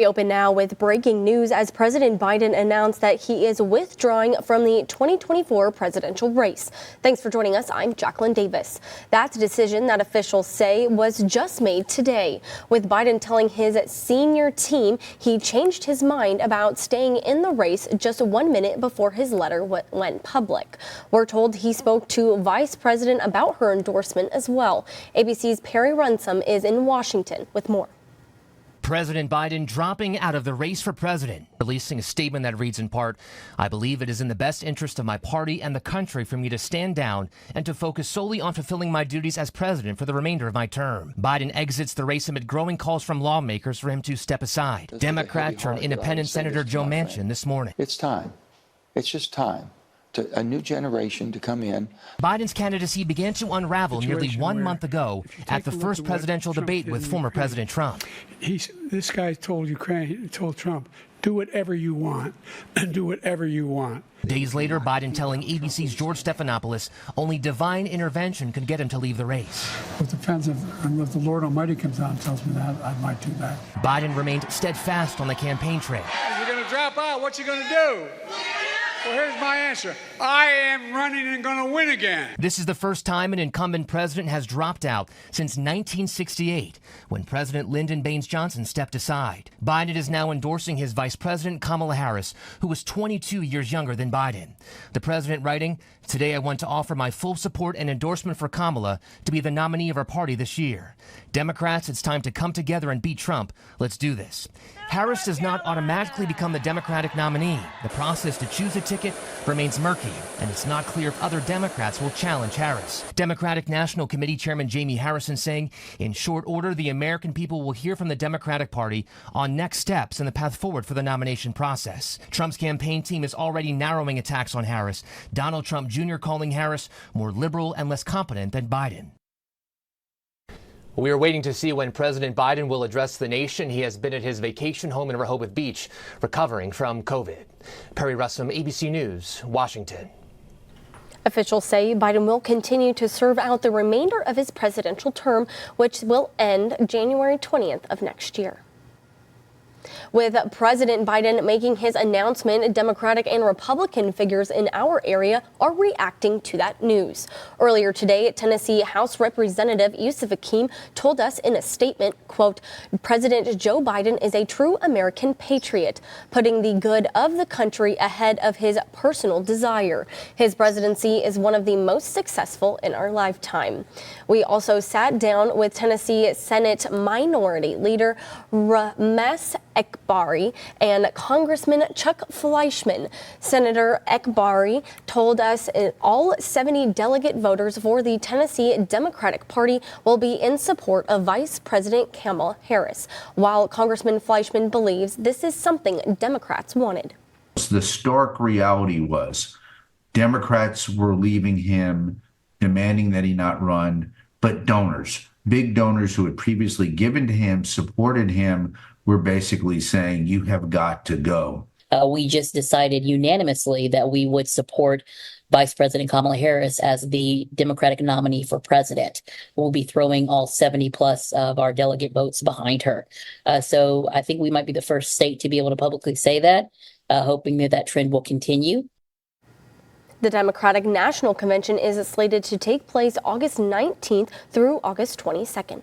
We open now with breaking news as President Biden announced that he is withdrawing from the 2024 presidential race. Thanks for joining us. I'm Jacqueline Davis. That's a decision that officials say was just made today, with Biden telling his senior team he changed his mind about staying in the race just 1 minute before his letter went public. We're told he spoke to Vice President about her endorsement as well. ABC's Perry Runsom is in Washington with more. President Biden dropping out of the race for president, releasing a statement that reads in part, "I believe it is in the best interest of my party and the country for me to stand down and to focus solely on fulfilling my duties as president for the remainder of my term." Biden exits the race amid growing calls from lawmakers for him to step aside. Democrat turned independent Senator Joe Manchin this morning. It's time. It's just time. To a new generation to come in. Biden's candidacy began to unravel nearly 1 month ago at the first presidential debate with former President Trump. This guy told Trump, do whatever you want and do whatever you want. Days later, Biden telling ABC's George Stephanopoulos only divine intervention could get him to leave the race. It depends if the Lord Almighty comes out and tells me that, I might do that. Biden remained steadfast on the campaign trail. If you're going to drop out, what you going to do? Well, here's my answer. I am running and going to win again. This is the first time an incumbent president has dropped out since 1968, when President Lyndon Baines Johnson stepped aside. Biden is now endorsing his Vice President Kamala Harris, who was 22 years younger than Biden. The president writing, "Today I want to offer my full support and endorsement for Kamala to be the nominee of our party this year. Democrats, it's time to come together and beat Trump. Let's do this." Harris does not automatically become the Democratic nominee. The process to choose a ticket remains murky, and it's not clear if other Democrats will challenge Harris. Democratic National Committee Chairman Jamie Harrison saying, in short order, the American people will hear from the Democratic Party on next steps and the path forward for the nomination process. Trump's campaign team is already narrowing attacks on Harris. Donald Trump Jr. calling Harris more liberal and less competent than Biden. We are waiting to see when President Biden will address the nation. He has been at his vacation home in Rehoboth Beach, recovering from COVID. Perry Russum, ABC News, Washington. Officials say Biden will continue to serve out the remainder of his presidential term, which will end January 20th of next year. With President Biden making his announcement, Democratic and Republican figures in our area are reacting to that news. Earlier today, Tennessee House Representative Yusuf Hakeem told us in a statement, quote, "President Joe Biden is a true American patriot, putting the good of the country ahead of his personal desire. His presidency is one of the most successful in our lifetime." We also sat down with Tennessee Senate Minority Leader Ramesh Ekbari and Congressman Chuck Fleischman. Senator Ekbari told us all 70 delegate voters for the Tennessee Democratic Party will be in support of Vice President Kamala Harris, while Congressman Fleischman believes this is something Democrats wanted. The stark reality was Democrats were leaving him, demanding that he not run, but donors, big donors who had previously given to him, supported him, were basically saying, you have got to go. We just decided unanimously that we would support Vice President Kamala Harris as the Democratic nominee for president. We'll be throwing all 70 plus of our delegate votes behind her. So I think we might be the first state to be able to publicly say that, hoping that that trend will continue. The Democratic National Convention is slated to take place August 19th through August 22nd.